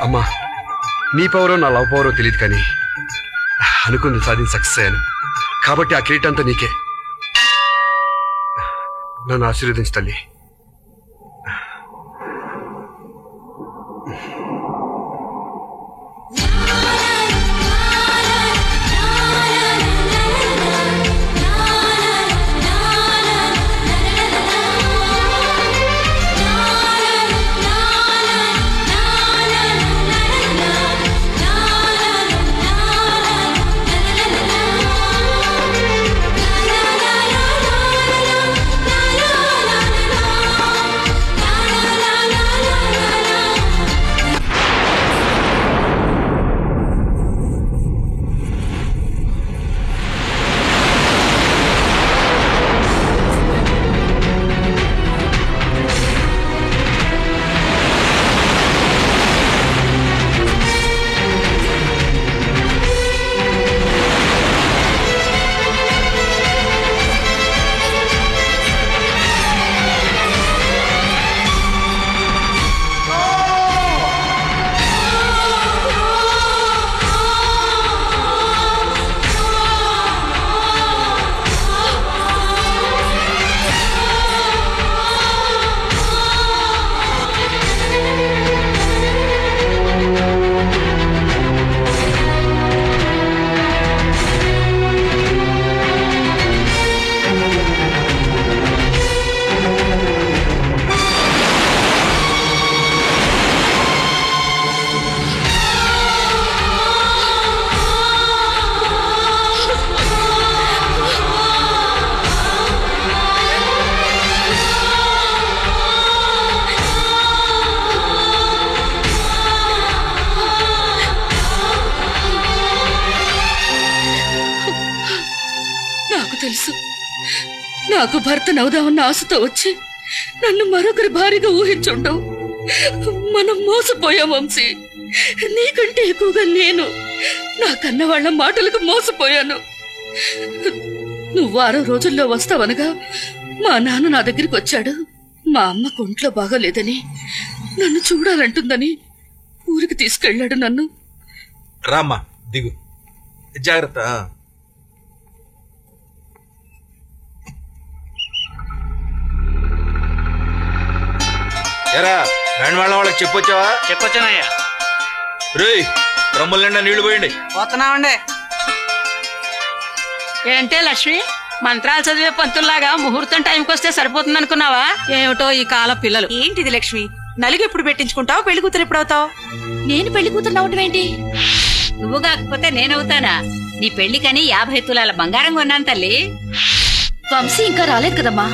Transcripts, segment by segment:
అమ్మా, నీ పవరో నా లవ్ పవరో తెలియదు, కానీ అనుకుంది సాధించి సక్సెస్ అయ్యాను. కాబట్టి ఆ కిరీటం అంతా నీకే. నన్ను ఆశీర్వదించు తల్లి. తెలుసు, నాకు భర్తనవుదామన్న ఆశతో వచ్చి నన్ను మరొకరి భారీగా ఊహించుండవు. మనం మోసపోయాం వంశీ. నీకంటే ఎక్కువగా నేను నా కన్నవాళ్ల మాటలకు మోసపోయాను. నువ్వు 6 రోజుల్లో వస్తావనగా మా నాన్న నా దగ్గరికి వచ్చాడు. మా అమ్మ ఒంట్లో బాగోలేదని, నన్ను చూడాలంటుందని ఊరికి తీసుకెళ్లాడు. నన్ను రామ్మా, దిగు, జాగ్రత్త. ఎరా వేణవాళ్ళ వాళ్ళకి చెప్పొచ్చావా? చెప్పొచ్చానయ్యా. రేయ్, డ్రమ్ముల నిండా నీళ్లు పోయండి. పోతున్నామండి. ఏంటే లక్ష్మి, మంత్రాలు చదివే పంతుల్లాగా ముహూర్తం టైంకి వస్తే సరిపోతుంది అనుకున్నావా? ఏమిటో ఈ కాల పిల్లలు. ఏంటిది లక్ష్మి, నలుగు ఎప్పుడు పెట్టించుకుంటావు, పెళ్లి కూతురు ఎప్పుడు అవుతావు? నేను పెళ్లి కూతురు అవటం ఏంటి? నువ్వు కాకపోతే నేనవుతానా? నీ పెళ్లికని 50 తులాల బంగారం కొన్నాను తల్లి. వంశీ ఇంకా రాలేదు కదమ్మా.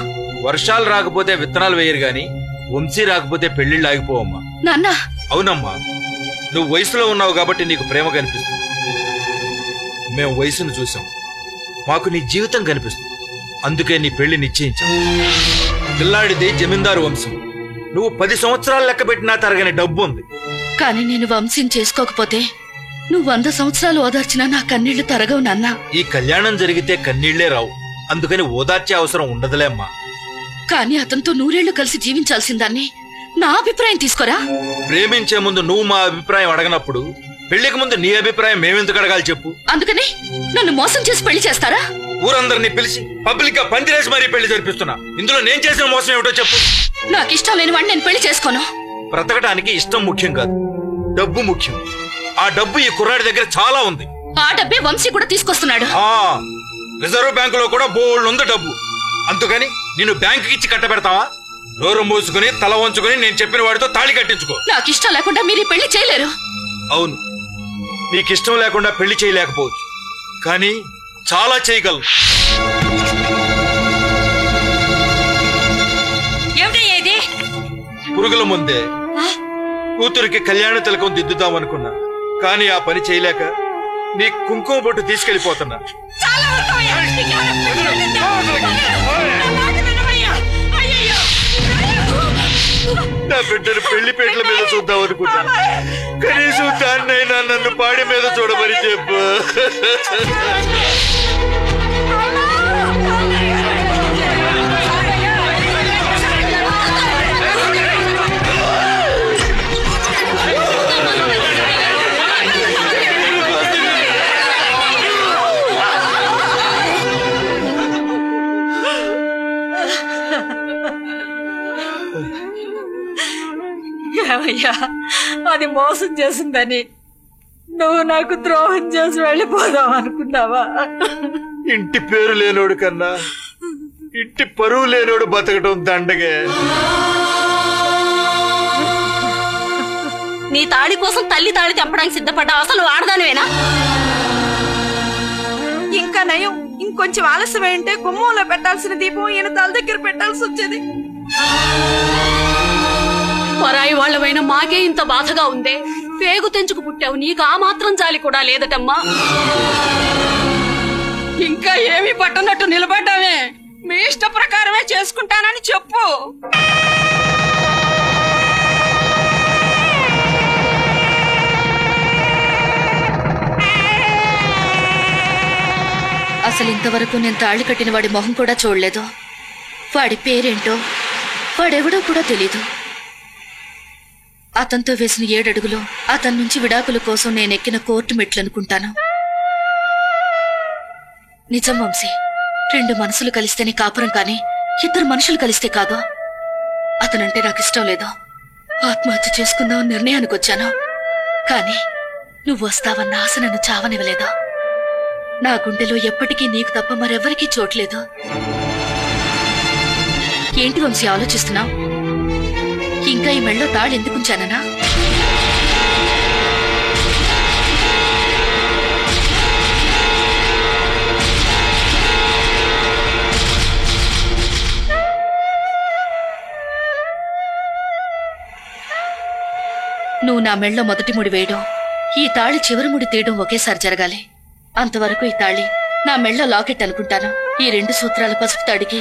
వర్షాలు రాకపోతే విత్తనాలు వేయరు గాని వంశీ రాకపోతే పెళ్లిళ్ళు ఆగిపోవమ్మా. నాన్న. అవునమ్మా, నువ్వు వయసులో ఉన్నావు కాబట్టి నీకు ప్రేమ కనిపిస్తుంది. మేము వయసును చూసాం, మాకు నీ జీవితం కనిపిస్తుంది. అందుకే నీ పెళ్లి నిశ్చయించాం. పిల్లాడిది జమీందారు వంశం. నువ్వు 10 సంవత్సరాలు లెక్క పెట్టినా తరగని డబ్బు ఉంది. కానీ నేను వంశీని చేసుకోకపోతే నువ్వు 100 సంవత్సరాలు ఓదార్చినా నా కన్నీళ్లు తరగవు నాన్న. ఈ కళ్యాణం జరిగితే కన్నీళ్లే రావు, అందుకని ఓదార్చే అవసరం ఉండదులే అమ్మా. కానీ అతనితో 100 ఏళ్లు కలిసి జీవించాల్సిందాన్ని నా అభిప్రాయం తీసుకోరా. ప్రేమించే ముందు నువ్వు మా అభిప్రాయం అడగనప్పుడు పెళ్లికి ముందు నీ అభిప్రాయం మేమెందుకు అడగాలి చెప్పు? అందుకని నన్ను మోసం చేసి పెళ్లి చేస్తారా? ఊరందరినీ పిలిచి పబ్లిక్ గా పందిరేసి మరీ పెళ్లి జరిపిస్తున్నా. ఇందులో నేను చేసిన మోసం ఏమిటో చెప్పు. నాకు ఇష్టం లేని వాడిని నేను పెళ్లి చేసుకోను. బ్రతకడానికి ఇష్టం ముఖ్యం కాదు, డబ్బు ముఖ్యం. ఆ డబ్బు ఈ కుర్రాడి దగ్గర చాలా ఉంది. ఆ డబ్బే వంశీ కూడా తీసుకొస్తున్నాడు. రిజర్వ్ బ్యాంకులో కూడా బోల్డ్ ఉంది డబ్బు. అందుకని నిన్ను బ్యాంకుకి ఇచ్చి కట్టబెడతావా? నోరు మూసుకుని తల వంచుకుని నేను చెప్పిన వాడితో తాళి కట్టించుకో. నాకు ఇష్టం లేకుండా మీరు ఈ పెళ్లి చేయలేరు. అవును, నీకిష్టం లేకుండా పెళ్లి చేయలేకపోవచ్చు, కానీ చాలా చేయగలను. పురుగుల ముందే కూతురికి కళ్యాణ తిలకం దిద్దుదామనుకున్నా, కానీ ఆ పని చేయలేక నీ కుంకుమ బొట్టు తీసుకెళ్లిపోతున్నా. నా బిడ్డను పెళ్లిపేటల మీద చూద్దాం అనుకున్నా, కనీసం దాన్నైనా నన్ను పాడి మీద చూడమని చెప్పు. ఏమయ్యా, అది మోసం చేసిందని నువ్వు నాకు ద్రోహం చేసి వెళ్ళిపోదాం అనుకున్నావా? ఇంటి పేరు లేనోడు కన్నా ఇంటి పరువు లేనోడు బతకటం దండగే. నీ తాళి కోసం తల్లి తాళి తెంపడానికి సిద్ధపడ్డా అసలు ఆడదానివేనా? ఇంకా నయం, ఇంకొంచెం ఆలస్యం ఏంటే గుమ్మంలో పెట్టాల్సిన దీపం ఈయన తల దగ్గర పెట్టాల్సి వచ్చేది. పరాయి వాళ్ళవైనా మాకే ఇంత బాధగా ఉందే. పేగు తెంచుకు పుట్టావు, నీకు ఆ మాత్రం జాలి కూడా లేదటమ్మా. ఇంకా ఏమీ పట్టనట్టు నిలబడ్డావే? మీ ఇష్ట ప్రకారమే చేసుకుంటానని చెప్పు. అసలు ఇంతవరకు నేను తాళి కట్టిన వాడి మొహం కూడా చూడలేదు. వాడి పేరేంటో వాడెవడో కూడా తెలీదు. అతనితో వేసిన 7 అడుగులు అతని నుంచి విడాకుల కోసం నేనెక్కిన కోర్టు మెట్లనుకుంటాను. నిజం వంశీ, 2 మనసులు కలిస్తేనే కాపురం, కానీ 2 మనుషులు కలిస్తే కాదు. అతనంటే నాకు ఇష్టం లేదు. ఆత్మహత్య చేసుకుందామని నిర్ణయానికి వచ్చాను. కానీ నువ్వు వస్తావన్న ఆశ నన్ను చావనివ్వలేదు. నా గుండెలో ఎప్పటికీ నీకు తప్ప మరెవ్వరికీ చోట్లేదు. ఏంటి వంశీ ఆలోచిస్తున్నావు? ఇంకా ఈ మెళ్ళో తాళి ఎందుకుంచాననా? నువ్వు నా మెళ్ళో మొదటి ముడి వేయడం, ఈ తాళి చివరి ముడి తీయడం ఒకేసారి జరగాలి. అంతవరకు ఈ తాళి నా మెళ్ళో లాకెట్ అనుకుంటాను. ఈ 2 సూత్రాల పసుపు తాడికి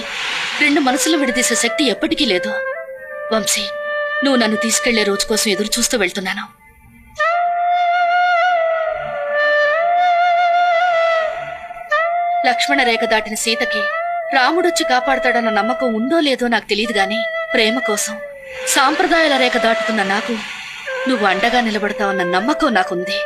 2 మనసులు విడదీసే శక్తి ఎప్పటికీ లేదు. వంశీ, నువ్వు నన్ను తీసుకెళ్లే రోజు కోసం ఎదురు చూస్తూ వెళ్తున్నాను. లక్ష్మణ రేఖ దాటిన సీతకి రాముడొచ్చి కాపాడతాడన్న నమ్మకం ఉందో లేదో నాకు తెలియదు గాని, ప్రేమ కోసం సాంప్రదాయాల రేఖ దాటుతున్న నాకు నువ్వు అండగా నిలబడతావన్న నమ్మకం నాకుంది.